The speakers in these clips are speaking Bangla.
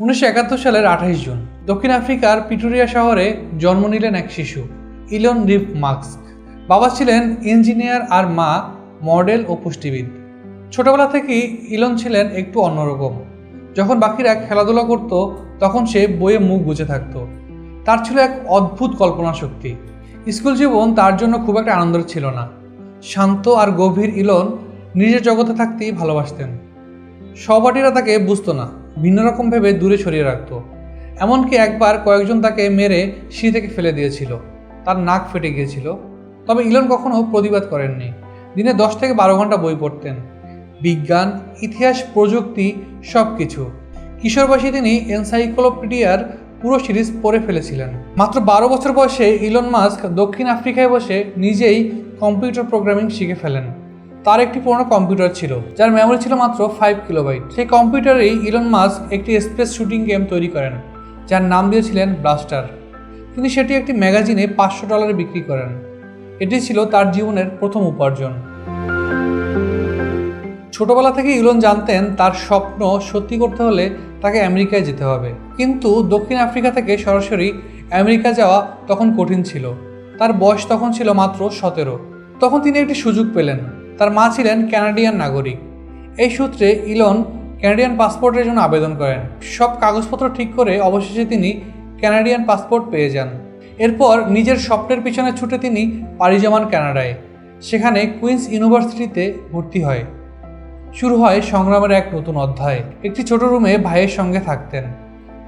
1971 সালের 28 জুন দক্ষিণ আফ্রিকার পিটোরিয়া শহরে জন্ম নিলেন এক শিশু, ইলন রিভ মাস্ক। বাবা ছিলেন ইঞ্জিনিয়ার আর মা মডেল ও পুষ্টিবিদ। ছোটবেলা থেকেই ইলন ছিলেন একটু অন্যরকম। যখন বাকিরা খেলাধুলা করত তখন সে বইয়ে মুখ গুজে থাকত। তার ছিল এক অদ্ভুত কল্পনা শক্তি। স্কুল জীবন তার জন্য খুব একটা আনন্দের ছিল না। শান্ত আর গভীর ইলন নিজের জগতে থাকতেই ভালোবাসতেন। সহপাঠীরা তাকে বুঝতো না, ভিন্ন রকম ভেবে দূরে সরিয়ে রাখত। এমনকি একবার কয়েকজন তাকে মেরে সিঁড়ি থেকে ফেলে দিয়েছিল। তার নাক ফেটে গিয়েছিল। তবে ইলন কখনো প্রতিবাদ করেননি। দিনে 10 থেকে 12 ঘন্টা বই পড়তেন, বিজ্ঞান, ইতিহাস, প্রযুক্তি সব কিছু। কিশোর বয়সে তিনি এনসাইক্লোপিডিয়ার পুরো সিরিজ পড়ে ফেলেছিলেন। মাত্র 12 বছর বয়সে ইলন মাস্ক দক্ষিণ আফ্রিকায় বসে নিজেই কম্পিউটার প্রোগ্রামিং শিখে ফেলেন। তার একটি পুরনো কম্পিউটার ছিল যার মেমোরি ছিল মাত্র 5 কিলোবাইট। সেই কম্পিউটারেই ইলন মাস্ক একটি স্পেস শুটিং গেম তৈরি করেন যার নাম দিয়েছিলেন ব্লাস্টার। তিনি সেটি একটি ম্যাগাজিনে $500 বিক্রি করেন। এটি ছিল তার জীবনের প্রথম উপার্জন। ছোটবেলা থেকে ইলন জানতেন তার স্বপ্ন সত্যি করতে হলে তাকে আমেরিকায় যেতে হবে। কিন্তু দক্ষিণ আফ্রিকা থেকে সরাসরি আমেরিকা যাওয়া তখন কঠিন ছিল। তার বয়স তখন ছিল মাত্র 17। তখন তিনি একটি সুযোগ পেলেন। তার মা ছিলেন কানাডিয়ান নাগরিক। এই সূত্রে ইলন কানাডিয়ান পাসপোর্টের জন্য আবেদন করেন। সব কাগজপত্র ঠিক করে অবশেষে তিনি কানাডিয়ান পাসপোর্ট পেয়ে যান। এরপর নিজের স্বপ্নের পিছনে ছুটে তিনি পাড়ি জমান কানাডায়। সেখানে কুইন্স ইউনিভার্সিটিতে ভর্তি হয়। শুরু হয় সংগ্রামের এক নতুন অধ্যায়। একটি ছোট রুমে ভাইয়ের সঙ্গে থাকতেন।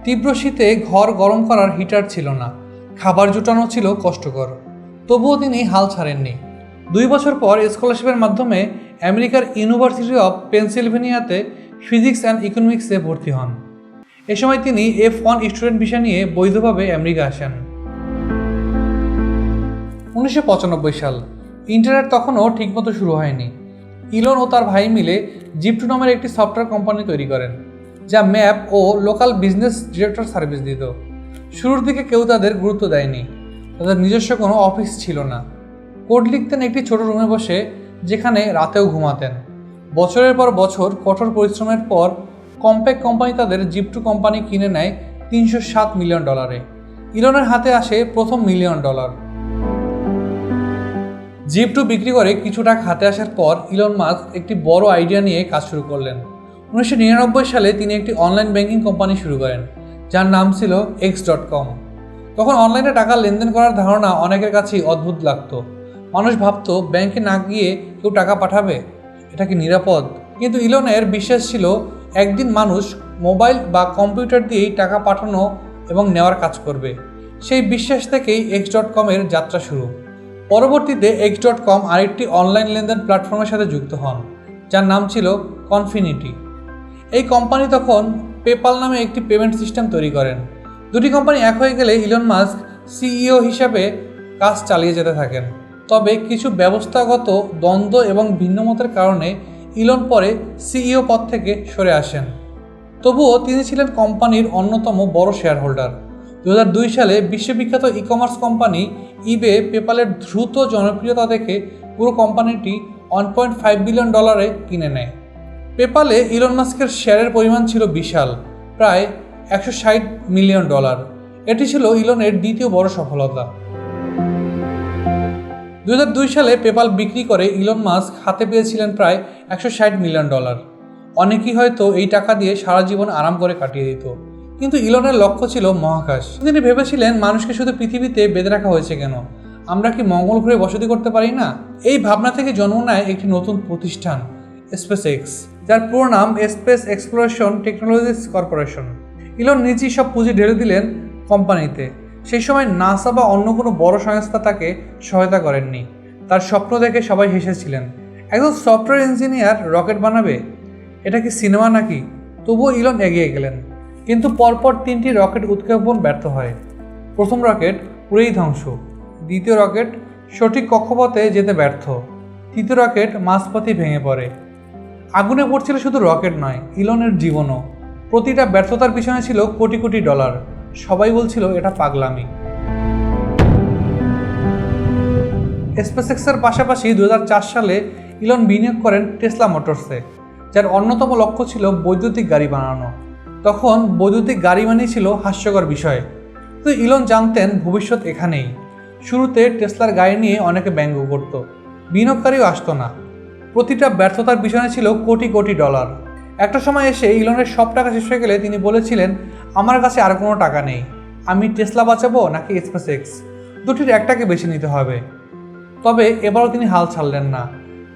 তীব্র শীতে ঘর গরম করার হিটার ছিল না, খাবার জোটানো ছিল কষ্টকর। তবুও তিনি হাল ছাড়েননি। 2 বছর পর স্কলারশিপের মাধ্যমে আমেরিকার ইউনিভার্সিটি অফ পেনসিলভেনিয়াতে ফিজিক্স অ্যান্ড ইকোনমিক্সে ভর্তি হন। এ সময় তিনি F1 স্টুডেন্ট ভিসা নিয়ে বৈধভাবে আমেরিকা আসেন। 1995 সাল। ইন্টারনেট তখনও ঠিকমতো শুরু হয়নি। ইলন ও তার ভাই মিলে জিপটু নামের একটি সফটওয়্যার কোম্পানি তৈরি করেন যা ম্যাপ ও লোকাল বিজনেস ডিরেক্টর সার্ভিস দিত। শুরুর দিকে কেউ তাদের গুরুত্ব দেয়নি। তাদের নিজস্ব কোনো অফিস ছিল না। কোড লিখতেন একটি ছোট রুমে বসে, যেখানে রাতেও ঘুমাতেন। বছরের পর বছর কঠোর পরিশ্রমের পর কম্প্যাক্ট কোম্পানি তাদের জিপটু কোম্পানি কিনে নেয় $307 মিলিয়ন। ইলনের হাতে আসে প্রথম $1 মিলিয়ন। জিপটু বিক্রি করে কিছু টাকা হাতে আসার পর ইলন মাস্ক একটি বড় আইডিয়া নিয়ে কাজ শুরু করলেন। 1999 সালে তিনি একটি অনলাইন ব্যাংকিং কোম্পানি শুরু করেন যার নাম ছিল X.com। তখন অনলাইনে টাকা লেনদেন করার ধারণা অনেকের কাছেই অদ্ভুত লাগতো। মানুষ ভাবতো ব্যাংকে না গিয়ে কেউ টাকা পাঠাবে, এটা কি নিরাপদ? কিন্তু ইলনের বিশ্বাস ছিল একদিন মানুষ মোবাইল বা কম্পিউটার দিয়েই টাকা পাঠানো এবং নেওয়ার কাজ করবে। সেই বিশ্বাস থেকেই X.com এর যাত্রা শুরু। পরবর্তীতে X.com আরেকটি অনলাইন লেনদেন প্ল্যাটফর্মের সাথে যুক্ত হন যার নাম ছিল কনফিনিটি। এই কোম্পানি তখন পেপাল নামে একটি পেমেন্ট সিস্টেম তৈরি করেন। দুটি কোম্পানি এক হয়ে গেলে ইলন মাস্ক সিইও হিসাবে কাজ চালিয়ে যেতে থাকেন। তবে কিছু ব্যবস্থাগত দ্বন্দ্ব এবং ভিন্নমতের কারণে ইলন পরে সিইও পদ থেকে সরে আসেন। তবুও তিনি ছিলেন কোম্পানির অন্যতম বড় শেয়ার হোল্ডার। 2002 সালে বিশ্ববিখ্যাত ই কমার্স কোম্পানি ইবে পেপালের দ্রুত জনপ্রিয়তা দেখে পুরো কোম্পানিটি $1.5 বিলিয়ন কিনে নেয়। পেপালে ইলন মাস্কের শেয়ারের পরিমাণ ছিল বিশাল, প্রায় $160 মিলিয়ন। এটি ছিল ইলনের দ্বিতীয় বড় সফলতা। 2002 সালে পেপাল বিক্রি করে ইলন মাস্ক হাতে পেয়েছিলেন প্রায় $160 মিলিয়ন। অনেকেই হয়তো এই টাকা দিয়ে সারা জীবন আরাম করে কাটিয়ে দিত, কিন্তু ইলনের লক্ষ্য ছিল মহাকাশ। তিনি ভেবেছিলেন মানুষকে শুধু পৃথিবীতে বেঁধে রাখা হয়েছে কেন, আমরা কি মঙ্গল গ্রহে বসতি করতে পারি না? এই ভাবনা থেকে জন্ম নেয় একটি নতুন প্রতিষ্ঠান SpaceX, যার পুরো নাম space exploration technologies corporation. Elon নিজেই সব পুঁজি ঢেলে দিলেন কোম্পানিতে। সেই সময় নাসা বা অন্য কোনো বড় সংস্থা তাকে সহায়তা করেননি। তার স্বপ্ন দেখে সবাই হেসেছিলেন। একজন সফটওয়্যার ইঞ্জিনিয়ার রকেট বানাবে, এটা কি সিনেমা নাকি? তবুও ইলন এগিয়ে গেলেন। কিন্তু পরপর 3টি রকেট উৎক্ষেপণ ব্যর্থ হয়। প্রথম রকেট পুরোই ধ্বংস, দ্বিতীয় রকেট সঠিক কক্ষপথে যেতে ব্যর্থ, তৃতীয় রকেট মাঝপথেই ভেঙে পড়ে। আগুনে পড়ছিল শুধু রকেট নয়, ইলনের জীবনও। প্রতিটা ব্যর্থতার পিছনে ছিল কোটি কোটি ডলার। সবাই বলছিল এটা পাগলামি। SpaceX-এর পাশাপাশি 2004 সালে ইলন বিনিয়োগ করেন টেসলা মোটরসে, যার অন্যতম লক্ষ্য ছিল বৈদ্যুতিক গাড়ি বানানো। তখন বৈদ্যুতিক গাড়ি মানেই ছিল হাস্যকর বিষয়। তো ইলন জানতেন ভবিষ্যৎ এখানেই। শুরুতে টেসলার গাড়ি নিয়ে অনেকে ব্যঙ্গ করত, বিনিয়োগকারীও আসতো না। প্রতিটা ব্যর্থতার পিছনে ছিল কোটি কোটি ডলার। একটা সময় এসে ইলনের সব টাকা শেষ হয়ে গেলে তিনি বলেছিলেন, আমার কাছে আর কোনো টাকা নেই, আমি টেসলা বাঁচাবো নাকি স্পেস এক্স, দুটির একটাকে বেছে নিতে হবে। তবে এবারও তিনি হাল ছাড়লেন না,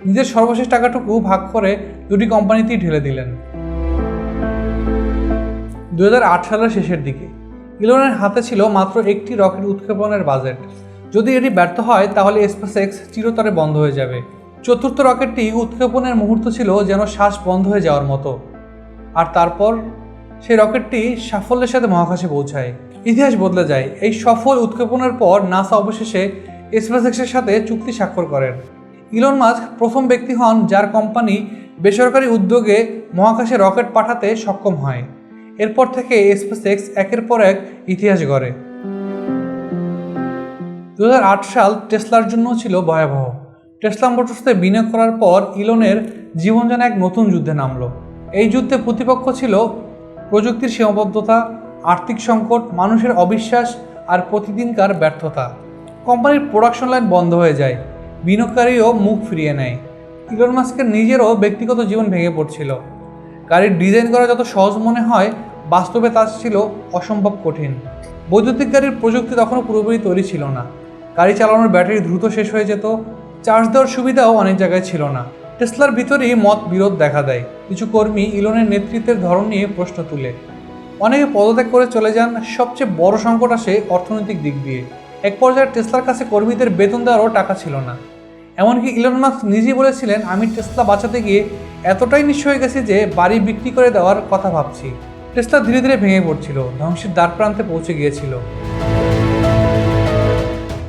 নিজের সর্বশেষ টাকাটুকু ভাগ করে দুটি কোম্পানিতেই ঢেলে দিলেন। 2008 সালের শেষের দিকে ইলনের হাতে ছিল মাত্র একটি রকেট উৎক্ষেপণের বাজেট। যদি এটি ব্যর্থ হয় তাহলে স্পেস এক্স চিরতরে বন্ধ হয়ে যাবে। চতুর্থ রকেটটি উৎক্ষেপণের মুহূর্ত ছিল যেন শ্বাস বন্ধ হয়ে যাওয়ার মতো। আর তারপর সেই রকেটটি সাফল্যের সাথে মহাকাশে পৌঁছায়। ইতিহাস বদলে যায়। এই সফল উৎক্ষেপণের পর নাসা অবশেষে স্পেস এক্সের সাথে চুক্তি স্বাক্ষর করেন। ইলন মাস্ক প্রথম ব্যক্তি হন যার কোম্পানি বেসরকারি উদ্যোগে মহাকাশে রকেট পাঠাতে সক্ষম হয়। এরপর থেকে স্পেস এক্স একের পর এক ইতিহাস গড়ে। 2008 সাল টেসলার জন্য ছিল ভয়াবহ। টেসলা মোটরসে বিনিয়োগ করার পর ইলনের জীবন যেন এক নতুন যুদ্ধে নামলো। এই যুদ্ধে প্রতিপক্ষ ছিল প্রযুক্তির সীমাবদ্ধতা, আর্থিক সংকট, মানুষের অবিশ্বাস আর প্রতিদিনকার ব্যর্থতা। কোম্পানির প্রোডাকশন লাইন বন্ধ হয়ে যায়, বিনিয়োগকারীও মুখ ফিরিয়ে নেয়। ইলন মাস্কের নিজেরও ব্যক্তিগত জীবন ভেঙে পড়ছিল। গাড়ির ডিজাইন করা যত সহজ মনে হয়, বাস্তবে তা ছিল অসম্ভব কঠিন। বৈদ্যুতিক গাড়ির প্রযুক্তি তখনও পুরোপুরি তৈরি ছিল না। গাড়ি চালানোর ব্যাটারি দ্রুত শেষ হয়ে যেত, চার্জ দেওয়ার সুবিধাও অনেক জায়গায় ছিল না। টেসলার ভিতরেই মত বিরোধ দেখা দেয়। কিছু কর্মী ইলনের নেতৃত্বের ধরন নিয়ে প্রশ্ন তুলে, অনেকে পদত্যাগ করে চলে যান। সবচেয়ে বড় সংকট আসে অর্থনৈতিক দিক দিয়ে। এক পর্যায়ে টেসলার কাছে কর্মীদের বেতন দেওয়ারও টাকা ছিল না। এমনকি ইলন মাস্ক নিজেই বলেছিলেন, আমি টেসলা বাঁচাতে গিয়ে এতটাই নিঃস্ব হয়ে গেছি যে বাড়ি বিক্রি করে দেওয়ার কথা ভাবছি। টেসলা ধীরে ধীরে ভেঙে পড়ছিল, ধ্বংসের দ্বার প্রান্তে পৌঁছে গিয়েছিল।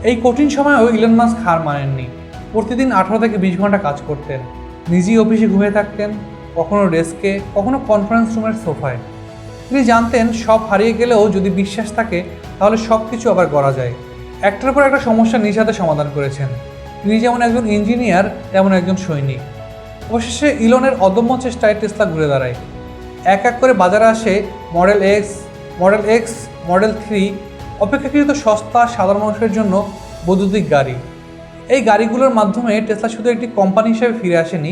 এই কঠিন সময়েও ইলন মাস্ক হার মানেননি। প্রতিদিন 18 থেকে 20 ঘন্টা কাজ করতেন। নিজেই অফিসে ঘুমিয়ে থাকতেন, কখনো ডেস্কে, কখনো কনফারেন্স রুমের সোফায়। তিনি জানতেন সব হারিয়ে গেলেও যদি বিশ্বাস থাকে তাহলে সব কিছু আবার করা যায়। একটার পর একটা সমস্যা নিজ হাতে সমাধান করেছেন। তিনি যেমন একজন ইঞ্জিনিয়ার তেমন একজন সৈনিক। অবশেষে ইলনের অদম্য চেষ্টায় টেসলা ঘুরে দাঁড়ায়। এক এক করে বাজারে আসে মডেল এক্স, মডেল 3, অপেক্ষাকৃত সস্তা সাধারণ মানুষের জন্য বৈদ্যুতিক গাড়ি। এই গাড়িগুলোর মাধ্যমে টেসলা শুধু একটি কোম্পানি হিসেবে ফিরে আসেনি,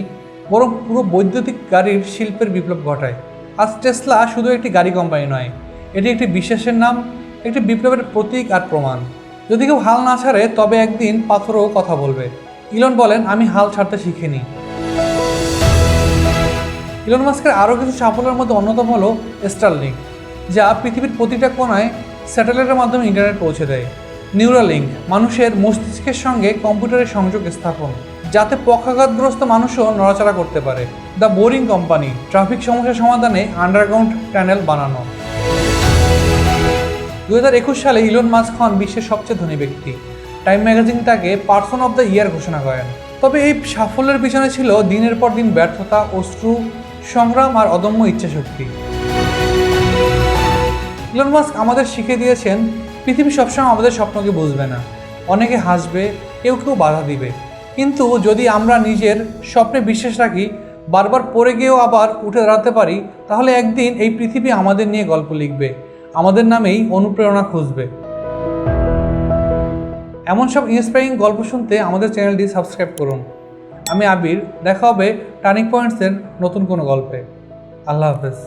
বরং পুরো বৈদ্যুতিক গাড়ির শিল্পের বিপ্লব ঘটায়। আজ টেসলা শুধু একটি গাড়ি কোম্পানি নয়, এটি একটি বিশ্বাসের নাম, একটি বিপ্লবের প্রতীক আর প্রমাণ। যদি কেউ হাল না ছাড়ে তবে একদিন পাথরও কথা বলবে। ইলন বলেন, আমি হাল ছাড়তে শিখিনি। ইলন মাস্কের আরও কিছু সাফল্যের মধ্যে অন্যতম হলো স্টারলিংক, যা পৃথিবীর প্রতিটা কোণায় স্যাটেলাইটের মাধ্যমে ইন্টারনেট পৌঁছে দেয়। নিউরালিংক, মানুষের মস্তিষ্কের সঙ্গে কম্পিউটারের সংযোগ স্থাপন, যাতে পক্ষাঘাতগ্রস্ত মানুষও নড়াচড়া করতে পারে। দ্য বোরিং কোম্পানি, ট্রাফিক সমস্যা সমাধানে আন্ডারগ্রাউন্ড টানেল বানানো। 2021 সালে ইলন মাস্ক হন বিশ্বের সবচেয়ে ধনী ব্যক্তি। টাইম ম্যাগাজিন তাকে পার্সন অফ দ্য ইয়ার ঘোষণা করেন। তবে এই সাফল্যের পিছনে ছিল দিনের পর দিন ব্যর্থতা, অশ্রু, সংগ্রাম আর অদম্য ইচ্ছাশক্তি। ইলন মাস্ক আমাদের শিখিয়ে দিয়েছেন, পৃথিবী সবসময় আমাদের স্বপ্নকে বুঝবে না। অনেকে হাসবে, কেউ কেউ বাধা দিবে, কিন্তু যদি আমরা নিজের স্বপ্নে বিশ্বাস রাখি, বারবার পড়ে গিয়েও আবার উঠে দাঁড়াতে পারি, তাহলে একদিন এই পৃথিবী আমাদের নিয়ে গল্প লিখবে, আমাদের নামেই অনুপ্রেরণা খুঁজবে। এমন সব ইন্সপায়ারিং গল্প শুনতে আমাদের চ্যানেলটি সাবস্ক্রাইব করুন। আমি আবির, দেখা হবে টার্নিং পয়েন্টসের নতুন কোনো গল্পে। আল্লাহ হাফেজ।